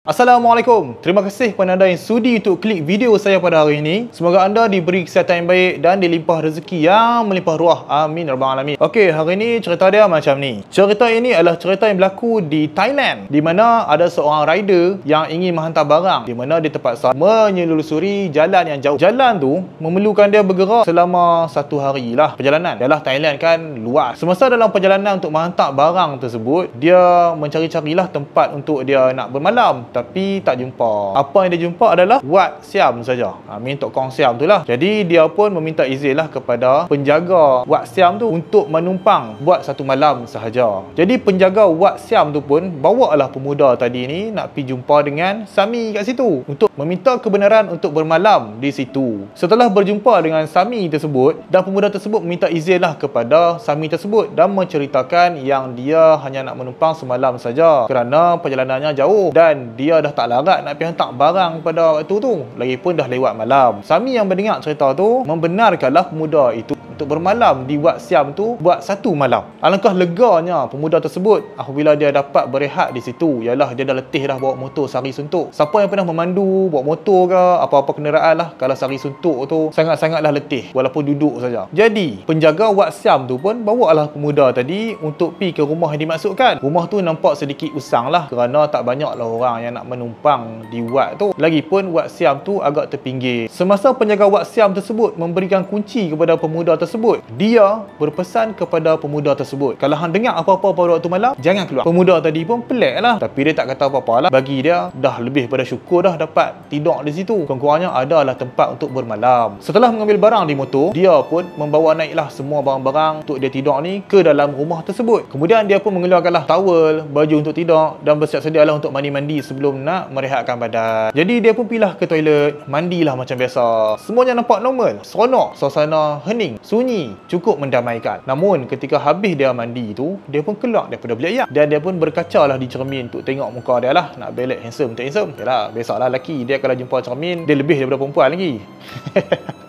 Assalamualaikum. Terima kasih kepada anda yang sudi untuk klik video saya pada hari ini. Semoga anda diberi kesihatan yang baik dan dilimpah rezeki yang melimpah ruah. Amin rabbal alamin. Okey, hari ini cerita dia macam ni. Cerita ini adalah cerita yang berlaku di Thailand, di mana ada seorang rider yang ingin menghantar barang, di mana dia terpaksa menyelusuri jalan yang jauh. Jalan tu memerlukan dia bergerak selama 1 hari lah perjalanan. Yalah, Thailand kan luas. Semasa dalam perjalanan untuk menghantar barang tersebut, dia mencari-carilah tempat untuk dia nak bermalam, tapi tak jumpa. Apa yang dia jumpa adalah Wat Siam saja. Min Tok Kong Siam tu lah. Jadi dia pun meminta izin lah kepada penjaga Wat Siam tu untuk menumpang buat 1 malam sahaja. Jadi penjaga Wat Siam tu pun bawa lah pemuda tadi ni nak pergi jumpa dengan Sami kat situ untuk meminta kebenaran untuk bermalam di situ. Setelah berjumpa dengan Sami tersebut, dan pemuda tersebut meminta izin lah kepada Sami tersebut dan menceritakan yang dia hanya nak menumpang semalam saja kerana perjalanannya jauh dan dia dah tak larat nak pergi hantar barang pada waktu tu. Lagipun dah lewat malam. Sami yang mendengar cerita tu membenarkanlah pemuda itu untuk bermalam di Wat Siam tu buat 1 malam. Alangkah leganya pemuda tersebut apabila dia dapat berehat di situ. Yalah, dia dah letih dah bawa motor sari suntuk. Siapa yang pernah memandu bawa motor ke apa-apa kenderaan lah, kalau sari suntuk tu sangat-sangatlah letih walaupun duduk saja. Jadi penjaga Wat Siam tu pun bawalah pemuda tadi untuk pergi ke rumah yang dimaksudkan. Rumah tu nampak sedikit usang lah kerana tak banyaklah orang yang nak menumpang di Wat tu. Lagipun Wat Siam tu agak terpinggir. Semasa penjaga Wat Siam tersebut memberikan kunci kepada pemuda tersebut, dia berpesan kepada pemuda tersebut, kalau hang dengar apa-apa pada waktu malam, jangan keluar. Pemuda tadi pun pelik lah, tapi dia tak kata apa-apa lah. Bagi dia dah lebih pada syukur dah dapat tidur di situ. Kurang-kurangnya adalah tempat untuk bermalam. Setelah mengambil barang di motor, dia pun membawa naiklah semua barang-barang untuk dia tidur ni ke dalam rumah tersebut. Kemudian dia pun mengeluarkanlah towel, baju untuk tidur dan bersiap sedialah untuk mandi-mandi sebelum nak merehatkan badan. Jadi dia pun pilah ke toilet, mandilah macam biasa. Semuanya nampak normal, seronok, suasana hening, sunyi, cukup mendamaikan. Namun ketika habis dia mandi tu, dia pun keluar daripada bilik air dan dia pun berkaca lah di cermin untuk tengok muka dia lah, nak belik handsome tak handsome. Yalah, biasalah lelaki dia kalau jumpa cermin dia lebih daripada perempuan lagi.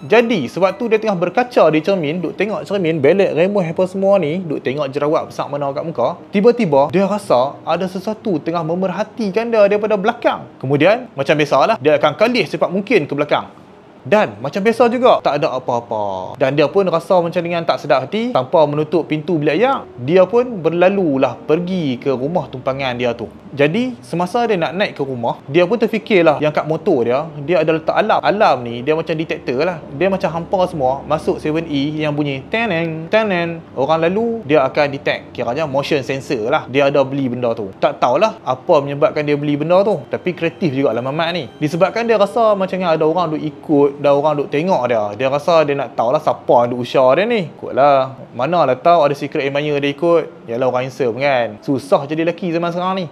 Jadi sebab tu dia tengah berkaca di cermin, duk tengok cermin, belik, remoh apa semua ni, duk tengok jerawat besar mana kat muka. Tiba-tiba dia rasa ada sesuatu tengah memerhatikan dia daripada belakang. Kemudian macam biasalah dia akan kalih secepat mungkin ke belakang. Dan macam biasa juga, tak ada apa-apa. Dan dia pun rasa macam dengan tak sedap hati, tanpa menutup pintu bilik air, dia pun berlalulah pergi ke rumah tumpangan dia tu. Jadi semasa dia nak naik ke rumah, dia pun terfikirlah yang kat motor dia ada letak alarm. Alarm ni dia macam detektor lah. Dia macam hampa semua masuk 7E yang bunyi teneng teneng. Orang lalu dia akan detect, kiranya motion sensor lah. Dia ada beli benda tu. Tak tahulah apa menyebabkan dia beli benda tu, tapi kreatif jugalah mamat ni. Disebabkan dia rasa macam ada orang duk ikut, dah orang duk tengok dia. Dia rasa dia nak tahulah siapa yang duk usah dia ni. Ikutlah. Manalah tahu ada secret admirer dia ikut. Yalah, orang handsome kan. Susah jadi lelaki zaman sekarang ni.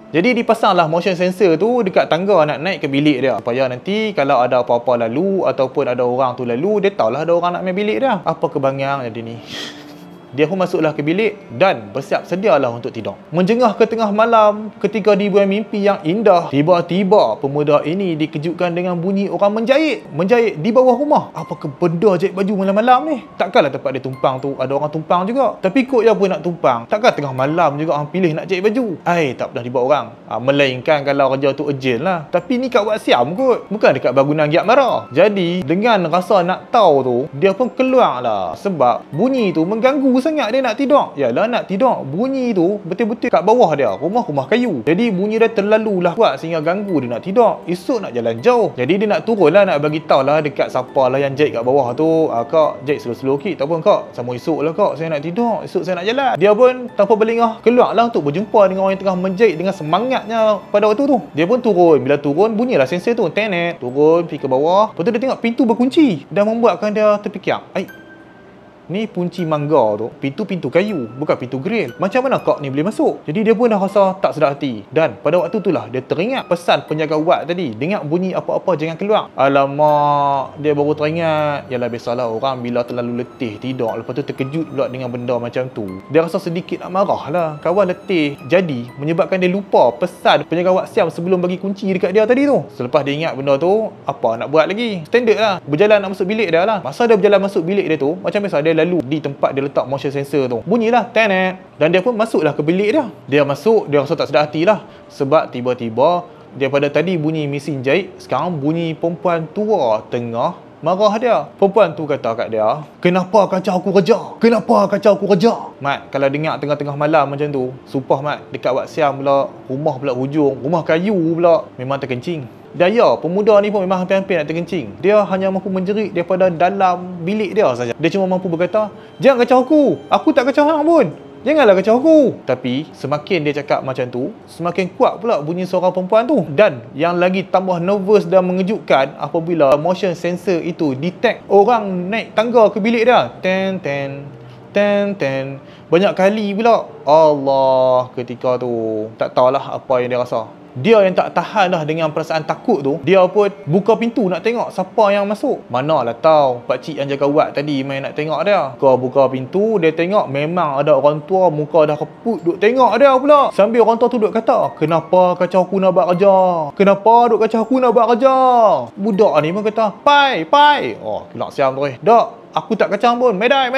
Jadi dipasanglah motion sensor tu dekat tangga nak naik ke bilik dia, supaya nanti kalau ada apa-apa lalu ataupun ada orang tu lalu, dia tahulah ada orang nak main bilik dia. Apa kebangang jadi ni. Dia pun masuklah ke bilik dan bersiap sedialah untuk tidur. Menjengah ke tengah malam, ketika dibuai mimpi yang indah, tiba-tiba pemuda ini dikejutkan dengan bunyi orang menjahit. Menjahit di bawah rumah. Apakah benda jahit baju malam-malam ni? Takkanlah tempat dia tumpang tu ada orang tumpang juga. Tapi kot dia pun nak tumpang, takkan tengah malam juga orang pilih nak jahit baju? Tak pernah dibuat orang. Melainkan kalau kerja tu urgent lah. Tapi ni kat Wat Siam kot, bukan dekat bangunan Giat Mara. Jadi dengan rasa nak tahu tu, dia pun keluar lah. Sebab bunyi tu mengganggu sangat dia nak tidur. Yalah, nak tidur, bunyi tu betul-betul kat bawah dia, rumah kayu. Jadi bunyi dia terlalu lah kuat sehingga ganggu dia nak tidur. Esok nak jalan jauh, jadi dia nak turun lah, nak bagi tahu lah dekat siapa lah yang jahit kat bawah tu, kak jahit slow-slow sikit. Tak pun kak, sama esok lah kak, saya nak tidur, esok saya nak jalan. Dia pun tanpa berlengah keluar lah untuk berjumpa dengan orang yang tengah menjahit dengan semangatnya pada waktu tu. Dia pun turun. Bila turun, bunyilah sensor tu tenet, turun pergi ke bawah. Lepas tu dia tengok pintu berkunci dan membuatkan dia terfikir, ni kunci mangga tu, pintu kayu, bukan pintu grill. Macam mana kak ni boleh masuk? Jadi dia pun dah rasa tak sedap hati. Dan pada waktu itulah dia teringat pesan penjaga Wat tadi, dengar bunyi apa-apa jangan keluar. Alamak, dia baru teringat. Yalah, biasalah orang bila terlalu letih tidur, lepas tu terkejut pula dengan benda macam tu. Dia rasa sedikit nak marah lah, kawan letih. Jadi menyebabkan dia lupa pesan penjaga Wat Siam sebelum bagi kunci dekat dia tadi tu. Selepas dia ingat benda tu, apa nak buat lagi? Standard lah, berjalan nak masuk bilik dia lah. Masa dia berjalan masuk bilik dia tu, macam biasa dia lalu di tempat dia letak motion sensor tu. Bunyilah tenet. Dan dia pun masuklah ke bilik dia. Dia masuk, dia rasa tak sedar hati lah. Sebab tiba-tiba Daripada tadi bunyi mesin jahit, sekarang bunyi perempuan tua tengah marah dia. Perempuan tu kata kat dia, kenapa kacau aku kerja? Kenapa kacau aku kerja? Mat, kalau dengar tengah-tengah malam macam tu, sumpah Mat, dekat Wat Siam pula, rumah pula hujung, rumah kayu pula, memang terkencing. Dan ya, pemuda ni pun memang hampir-hampir nak terkencing. Dia hanya mampu menjerit daripada dalam bilik dia saja. Dia cuma mampu berkata, jangan kacau aku tak kacau hang pun. Janganlah kacau aku. Tapi semakin dia cakap macam tu, semakin kuat pula bunyi suara perempuan tu. Dan yang lagi tambah nervous dan mengejutkan apabila motion sensor itu detect orang naik tangga ke bilik dia. Ten ten ten ten. Banyak kali pula. Allah, ketika tu tak tahulah apa yang dia rasa. Dia yang tak tahan dah dengan perasaan takut tu, dia pun buka pintu nak tengok siapa yang masuk. Manalah tahu pakcik yang jaga Wat tadi main nak tengok dia. Kau buka pintu, dia tengok memang ada orang tua muka dah keput duk tengok dia pula. Sambil orang tua tu duk kata, kenapa kacau aku nak buat kerja? Kenapa duk kacau aku nak buat kerja? Budak ni pun kata, pai. Oh, kelak Siam tu. Dak, aku tak kacau pun. Medai.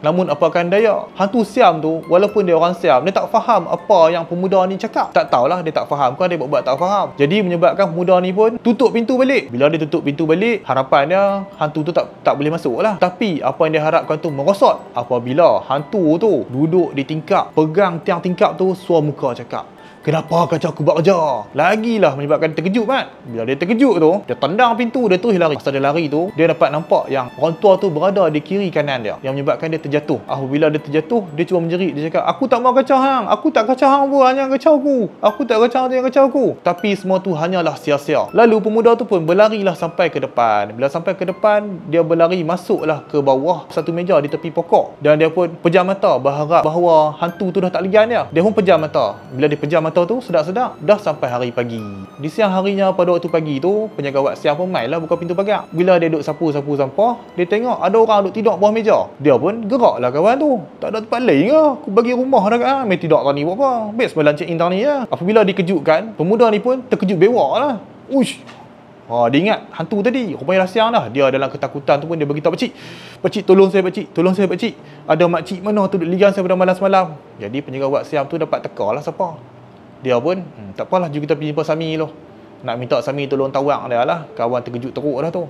Namun apakan daya, hantu Siam tu, walaupun dia orang Siam, dia tak faham apa yang pemuda ni cakap. Tak tahulah dia tak faham ke dia buat tak faham. Jadi menyebabkan pemuda ni pun tutup pintu balik. Bila dia tutup pintu balik, harapan dia hantu tu tak boleh masuk lah. Tapi apa yang dia harapkan tu merosot apabila hantu tu duduk di tingkap, pegang tiang tingkap tu, suara muka cakap, kenapa kacau aku buat kerja? Lagilah menyebabkan dia terkejut Mat. Bila dia terkejut tu, dia tendang pintu, dia terus lari. Masa dia lari tu, dia dapat nampak yang orang tua tu berada di kiri kanan dia, yang menyebabkan dia terjatuh. Apabila dia terjatuh, dia cuma menjerit. Dia cakap, aku tak mau kacau hang. Aku tak kacau hang pun, hanya kacau aku. Aku tak kacau hang, kacau aku. Tapi semua tu hanyalah sia-sia. Lalu pemuda tu pun berlarilah sampai ke depan. Bila sampai ke depan, dia berlari masuklah ke bawah satu meja di tepi pokok. Dan dia pun pejam mata berharap bahawa hantu tu dah tak ligan dia. Dia pun pejam mata. Bila dia pejam mata tu, sedap-sedap dah sampai hari pagi. Di siang harinya pada waktu pagi tu, penjaga Wat Siam pun mainlah buka pintu pagar. Bila dia duduk sapu-sapu sampah, dia tengok ada orang duduk tidur bawah meja. Dia pun geraklah kawan tu. Tak ada tempat lain ke? Aku bagi rumah dah kat hang. Main tidur tani buat apa? Best semalam check in tani je. Apabila dikejutkan, pemuda ni pun terkejut bewak lah. Uish. Dia ingat hantu tadi. Rupanya dah siang dah. Dia dalam ketakutan tu pun dia beritahu, Pakcik, tolong saya pakcik. Ada makcik mana tu duduk ligan saya pada malam semalam. Jadi penjaga Wat Siam tu dapat teka lah siapa. Dia pun, tak apalah, jom kita pergi jumpa Sami tu. Nak minta Sami tolong tawak dia lah. Kawan terkejut teruk dah tu.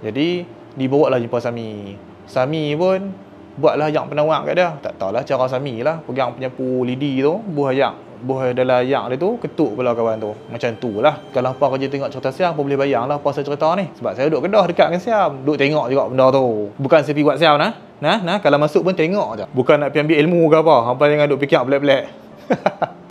Jadi, dibawa lah jumpa Sami. Sami pun buatlah yang penawak kat dia. Tak tahulah cara Sami lah. Pegang penyapu lidi tu, buah dalam ayak dia tu, ketuk pula kawan tu. Macam tu lah. Kalau apa kerja tengok cerita Siam, apa boleh bayang lah apa saya cerita ni. Sebab saya duduk Kedah dekat dengan Siam. Duduk tengok juga benda tu. Bukan saya pergi buat Siam nah. Kalau masuk pun tengok je. Bukan nak pergi ambil ilmu ke apa. Hampa jangan duduk fikir belak-belak.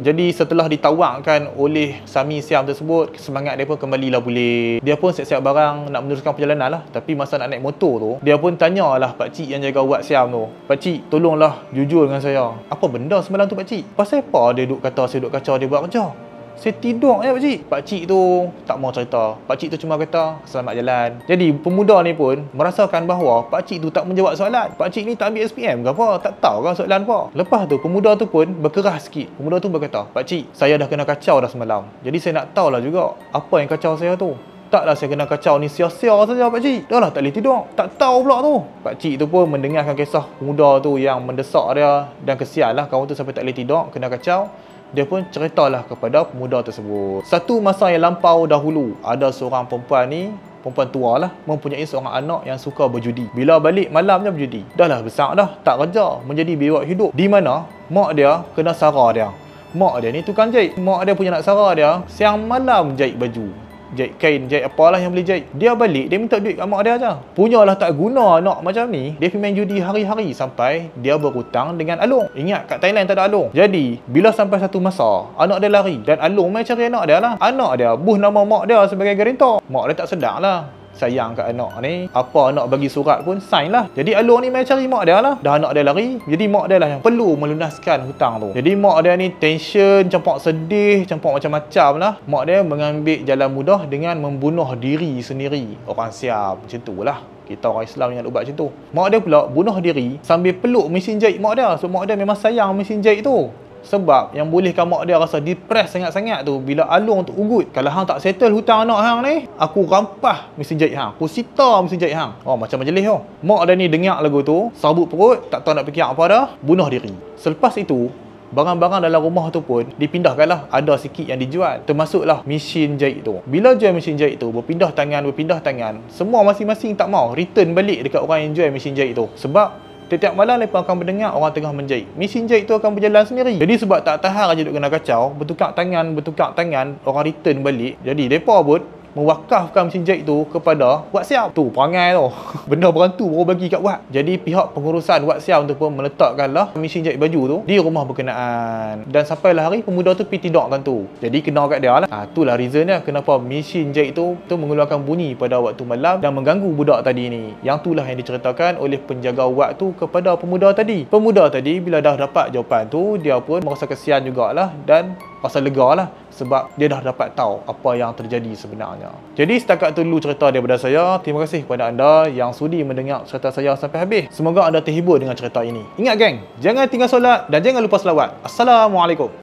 Jadi setelah ditawakkan oleh Sami Siam tersebut, semangat dia pun kembalilah pulih. Dia pun siap-siap barang nak meneruskan perjalanan lah. Tapi masa nak naik motor tu, dia pun tanyalah pakcik yang jaga Wat Siam tu, pakcik tolonglah jujur dengan saya, apa benda semalam tu pakcik? Pasal apa dia duk kata saya duk kacau dia buat kerja? Saya tidur je pakcik. Pakcik tu tak mau cerita. Pakcik tu cuma kata selamat jalan. Jadi pemuda ni pun merasakan bahawa pakcik tu tak menjawab soalan. Pakcik ni tak ambil SPM ke apa? Tak tahu kan soalan apa. Lepas tu pemuda tu pun berkerah sikit. Pemuda tu berkata, pakcik, saya dah kena kacau dah semalam. Jadi saya nak tahulah juga apa yang kacau saya tu. Taklah saya kena kacau ni sia-sia saja pakcik. Dah lah tak boleh tidur. Tak tahu pula tu. Pakcik tu pun mendengarkan kisah pemuda tu yang mendesak dia dan kesian lah kawan tu sampai tak boleh tidur, kena kacau. Dia pun ceritalah kepada pemuda tersebut. Satu masa yang lampau dahulu, ada seorang perempuan ni, perempuan tua lah, mempunyai seorang anak yang suka berjudi. Bila balik malamnya berjudi. Dah lah besar dah, tak kerja, menjadi bewak hidup. Di mana mak dia kena sara dia. Mak dia ni tukang jahit. Mak dia punya nak sara dia, siang malam jahit baju, jahit kain, jahit apalah yang boleh jahit. Dia balik, dia minta duit kat mak dia aja. Punyalah tak guna anak macam ni. Dia pergi main judi hari-hari sampai dia berhutang dengan Along. Ingat kat Thailand tak ada Along. Jadi bila sampai satu masa anak dia lari dan Along main cari anak dia lah. Anak dia buh nama mak dia sebagai garantor. Mak dia tak sedar lah, sayang kat anak ni. Apa anak bagi surat pun sign lah. Jadi Along ni main cari mak dia lah. Dah anak dia lari, jadi mak dia lah yang perlu melunaskan hutang tu. Jadi mak dia ni tension, campak sedih, campak macam-macam lah. Mak dia mengambil jalan mudah dengan membunuh diri sendiri. Orang Siam macam tu lah. Kita orang Islam dengan ubat macam tu. Mak dia pula bunuh diri sambil peluk mesin jahit mak dia. So mak dia memang sayang mesin jahit tu. Sebab yang bolehkan mak dia rasa depres sangat-sangat tu bila Along tu ugut, kalau hang tak settle hutang anak hang ni, aku rampah mesin jahit hang, aku sita mesin jahit hang. Macam majlis tu. Mak dia ni dengar lagu tu, sabut perut, tak tahu nak fikir apa dah, bunuh diri. Selepas itu barang-barang dalam rumah tu pun dipindahkanlah, ada sikit yang dijual. Termasuklah mesin jahit tu. Bila jual mesin jahit tu, berpindah tangan, semua masing-masing tak mau return balik dekat orang yang jual mesin jahit tu. Sebab setiap malam mereka akan mendengar orang tengah menjahit. Mesin jahit tu akan berjalan sendiri. Jadi sebab tak tahan raja duk kena kacau, bertukar tangan, orang return balik. Jadi mereka pun mewakafkan mesin jahit tu kepada Wak Siam. Tu perangai tu. Benda berantu baru bagi kat Wak. Jadi pihak pengurusan Wak Siam tu pun meletakkanlah mesin jahit baju tu di rumah berkenaan. Dan sampailah hari pemuda tu pergi tidur tentu. Jadi kena kat dia lah. Itulah reasonnya kenapa mesin jahit tu mengeluarkan bunyi pada waktu malam dan mengganggu budak tadi ni. Yang itulah yang diceritakan oleh penjaga Wak tu kepada pemuda tadi. Pemuda tadi bila dah dapat jawapan tu, dia pun merasa kesian jugalah dan rasa lega lah sebab dia dah dapat tahu apa yang terjadi sebenarnya. Jadi setakat tu dulu cerita daripada saya. Terima kasih kepada anda yang sudi mendengar cerita saya sampai habis. Semoga anda terhibur dengan cerita ini. Ingat geng, jangan tinggal solat dan jangan lupa selawat. Assalamualaikum.